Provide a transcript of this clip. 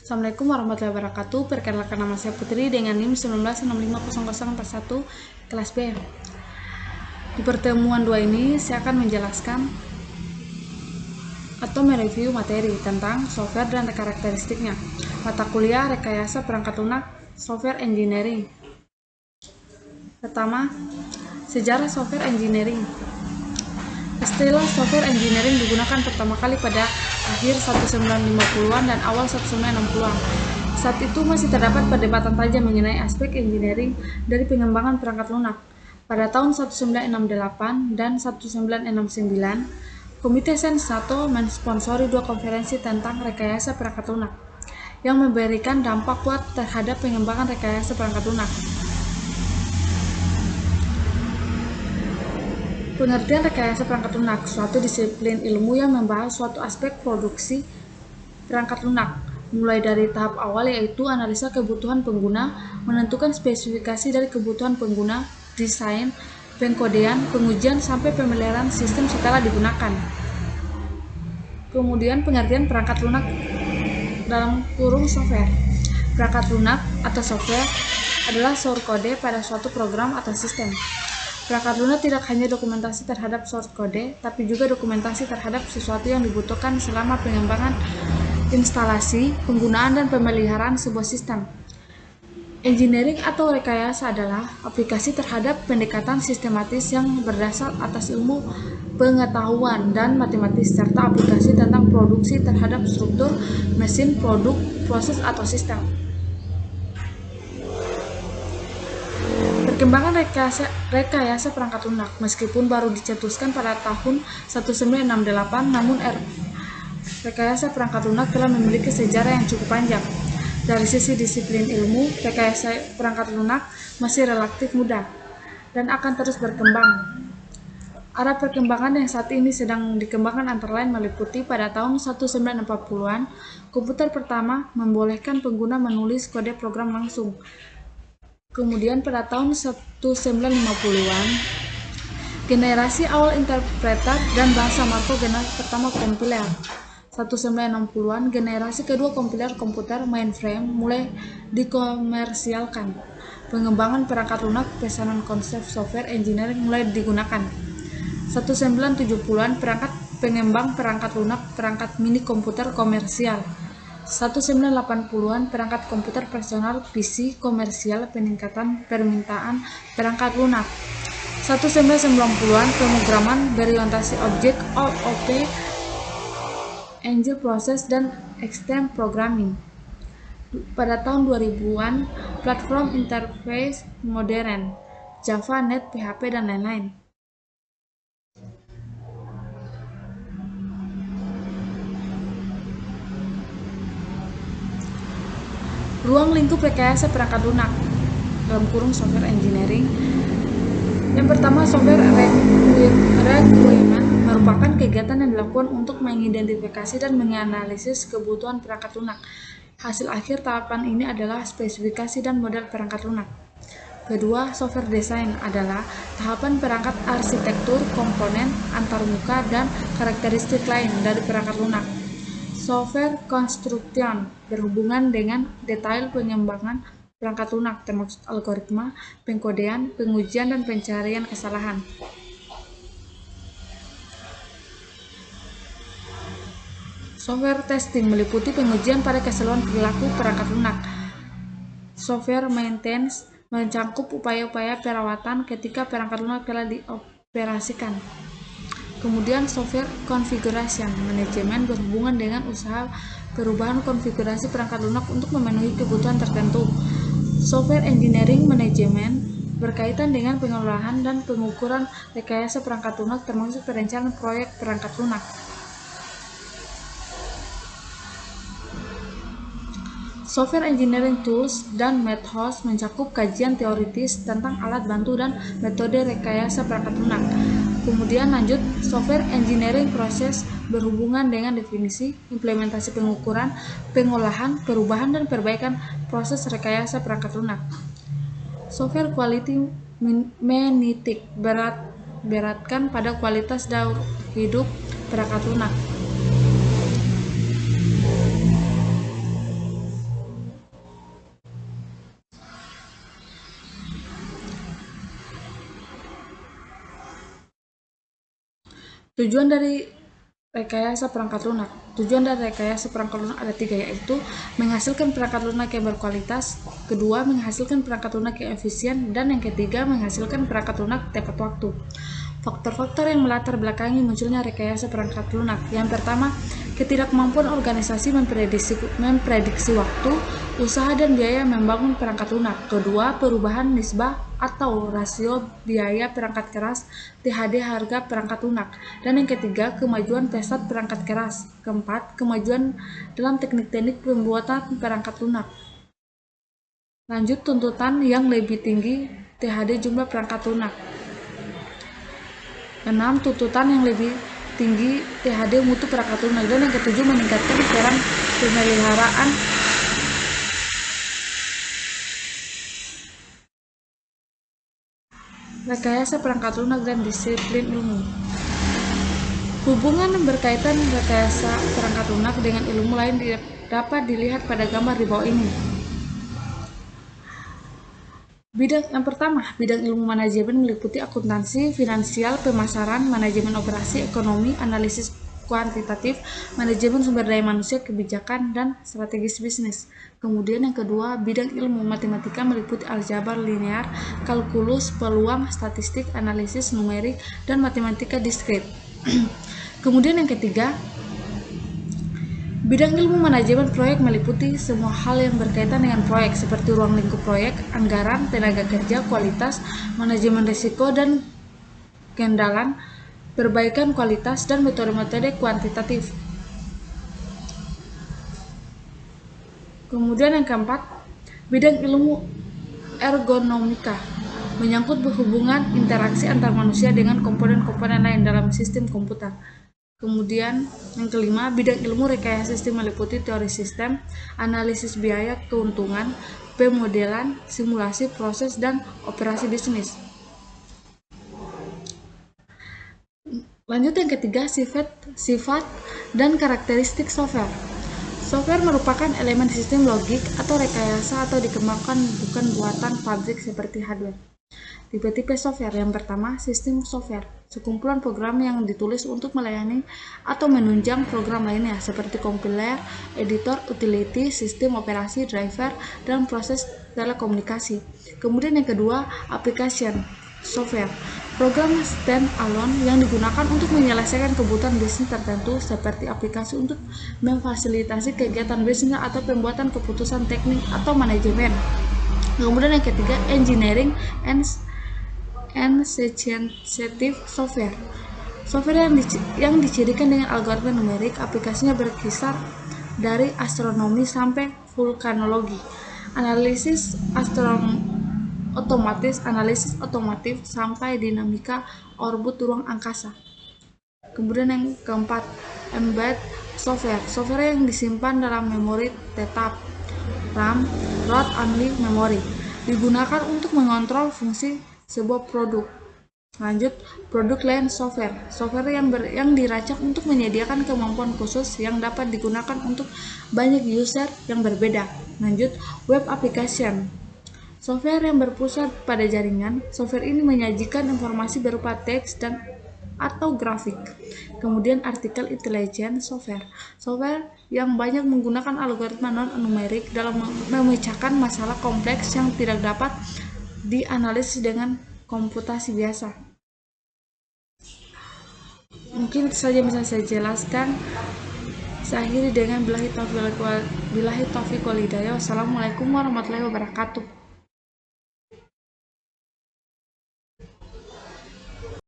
Assalamualaikum warahmatullahi wabarakatuh. Perkenalkan, nama saya Putri dengan NIM 19650041 kelas B. Di pertemuan 2 ini saya akan menjelaskan atau mereview materi tentang software dan karakteristiknya. Mata kuliah Rekayasa Perangkat Lunak Software Engineering. Pertama, sejarah software engineering. Istilah software engineering digunakan pertama kali pada akhir 1950-an dan awal 1960-an. Saat itu masih terdapat perdebatan tajam mengenai aspek engineering dari pengembangan perangkat lunak. Pada tahun 1968 dan 1969, Komite Sensato mensponsori 2 konferensi tentang rekayasa perangkat lunak yang memberikan dampak kuat terhadap pengembangan rekayasa perangkat lunak. Pengertian rekayasa perangkat lunak, suatu disiplin ilmu yang membahas suatu aspek produksi perangkat lunak, mulai dari tahap awal yaitu analisa kebutuhan pengguna, menentukan spesifikasi dari kebutuhan pengguna, desain, pengkodean, pengujian, sampai pemeliharaan sistem setelah digunakan. Kemudian pengertian perangkat lunak dalam kurung software. Perangkat lunak atau software adalah source code pada suatu program atau sistem. Perangkat lunak tidak hanya dokumentasi terhadap source code, tapi juga dokumentasi terhadap sesuatu yang dibutuhkan selama pengembangan, instalasi, penggunaan, dan pemeliharaan sebuah sistem. Engineering atau rekayasa adalah aplikasi terhadap pendekatan sistematis yang berdasar atas ilmu pengetahuan dan matematis, serta aplikasi tentang produksi terhadap struktur, mesin, produk, proses, atau sistem. Perkembangan rekayasa perangkat lunak, meskipun baru dicetuskan pada tahun 1968, namun rekayasa perangkat lunak telah memiliki sejarah yang cukup panjang. Dari sisi disiplin ilmu, rekayasa perangkat lunak masih relatif muda dan akan terus berkembang. Arah perkembangan yang saat ini sedang dikembangkan antara lain meliputi pada tahun 1940-an, komputer pertama membolehkan pengguna menulis kode program langsung. Kemudian pada tahun 1950-an, generasi awal interpreter dan bahasa Markov generasi pertama kompiler. 1960-an, generasi kedua kompiler komputer mainframe mulai dikomersialkan. Pengembangan perangkat lunak pesanan konsep software engineering mulai digunakan. 1970-an, perangkat pengembang perangkat lunak perangkat mini komputer komersial. 1980-an, perangkat komputer personal PC komersial, peningkatan permintaan perangkat lunak. 1990-an, pemrograman berorientasi objek OOP, Angel Process, dan Extreme Programming. Pada tahun 2000-an, platform interface modern, Java, Net, PHP, dan lain-lain. Ruang lingkup rekayasa perangkat lunak dalam kurung software engineering. Yang pertama, software requirement merupakan kegiatan yang dilakukan untuk mengidentifikasi dan menganalisis kebutuhan perangkat lunak. Hasil akhir tahapan ini adalah spesifikasi dan model perangkat lunak. Kedua, software design adalah tahapan perangkat arsitektur, komponen, antarmuka, dan karakteristik lain dari perangkat lunak. Software construction berhubungan dengan detail pengembangan perangkat lunak, termasuk algoritma, pengkodean, pengujian, dan pencarian kesalahan. Software testing meliputi pengujian pada keseluruhan perilaku perangkat lunak. Software maintenance mencakup upaya-upaya perawatan ketika perangkat lunak telah dioperasikan. Kemudian software configuration management berhubungan dengan usaha perubahan konfigurasi perangkat lunak untuk memenuhi kebutuhan tertentu. Software engineering management berkaitan dengan pengelolaan dan pengukuran rekayasa perangkat lunak, termasuk perencanaan proyek perangkat lunak. Software engineering tools dan methods mencakup kajian teoritis tentang alat bantu dan metode rekayasa perangkat lunak. Kemudian lanjut, software engineering proses berhubungan dengan definisi, implementasi pengukuran, pengolahan, perubahan, dan perbaikan proses rekayasa perangkat lunak. Software quality menitik beratkan pada kualitas daur hidup perangkat lunak. Tujuan dari rekayasa perangkat lunak. Tujuan dari rekayasa perangkat lunak ada 3, yaitu menghasilkan perangkat lunak yang berkualitas, kedua menghasilkan perangkat lunak yang efisien, dan yang ketiga menghasilkan perangkat lunak tepat waktu. Faktor-faktor yang melatar belakangi munculnya rekayasa perangkat lunak. Yang pertama, ketidakmampuan organisasi memprediksi waktu, usaha dan biaya membangun perangkat lunak. Kedua, perubahan nisbah atau rasio biaya perangkat keras THD harga perangkat lunak. Dan yang ketiga, kemajuan pesat perangkat keras. Keempat, kemajuan dalam teknik-teknik pembuatan perangkat lunak. Lanjut, tuntutan yang lebih tinggi THD jumlah perangkat lunak. 6. Tuntutan yang lebih tinggi THD mutu perangkat lunak. Dan yang ketujuh, meningkatkan peran pemeliharaan rekayasa perangkat lunak dan disiplin ilmu. Hubungan berkaitan rekayasa perangkat lunak dengan ilmu lain dapat dilihat pada gambar di bawah ini. Bidang yang pertama, bidang ilmu manajemen meliputi akuntansi, finansial, pemasaran, manajemen operasi, ekonomi, analisis kuantitatif, manajemen sumber daya manusia, kebijakan, dan strategis bisnis. Kemudian yang kedua, bidang ilmu matematika meliputi aljabar linear, kalkulus, peluang, statistik, analisis numerik, dan matematika diskrit. Kemudian yang ketiga, bidang ilmu manajemen proyek meliputi semua hal yang berkaitan dengan proyek seperti ruang lingkup proyek, anggaran, tenaga kerja, kualitas, manajemen risiko dan kendalan, perbaikan kualitas, dan metode-metode kuantitatif. Kemudian yang keempat, bidang ilmu ergonomika menyangkut hubungan interaksi antar manusia dengan komponen-komponen lain dalam sistem komputer. Kemudian yang kelima, bidang ilmu rekayasa sistem meliputi teori sistem, analisis biaya keuntungan, pemodelan, simulasi proses, dan operasi bisnis. Lanjut yang ketiga, sifat dan karakteristik software. Software merupakan elemen sistem logik atau rekayasa atau dikembangkan bukan buatan pabrik seperti hardware. Tipe-tipe software. Yang pertama, sistem software. Sekumpulan program yang ditulis untuk melayani atau menunjang program lainnya seperti kompiler, editor, utility, sistem operasi, driver, dan proses telekomunikasi. Kemudian yang kedua, application software. Program stand-alone yang digunakan untuk menyelesaikan kebutuhan bisnis tertentu seperti aplikasi untuk memfasilitasi kegiatan bisnis atau pembuatan keputusan teknik atau manajemen. Kemudian yang ketiga, engineering and sensitive software. Software yang dicirikan dengan algoritma numerik, aplikasinya berkisar dari astronomi sampai vulkanologi, analisis otomatis sampai dinamika orbit ruang angkasa. Kemudian yang keempat, embed software. Software yang disimpan dalam memori tetap RAM, read-only memory, digunakan untuk mengontrol fungsi sebuah produk. Lanjut, product line software. Software yang dirancang untuk menyediakan kemampuan khusus yang dapat digunakan untuk banyak user yang berbeda. Lanjut, web application. Software yang berpusat pada jaringan. Software ini menyajikan informasi berupa teks dan atau grafik. Kemudian artikel intelligence software. Software yang banyak menggunakan algoritma non-numerik dalam memecahkan masalah kompleks yang tidak dapat dianalisis dengan komputasi biasa. Mungkin itu saja bisa saya jelaskan. Saya akhiri dengan billahi taufiq wal hidayah. Wassalamualaikum warahmatullahi wabarakatuh.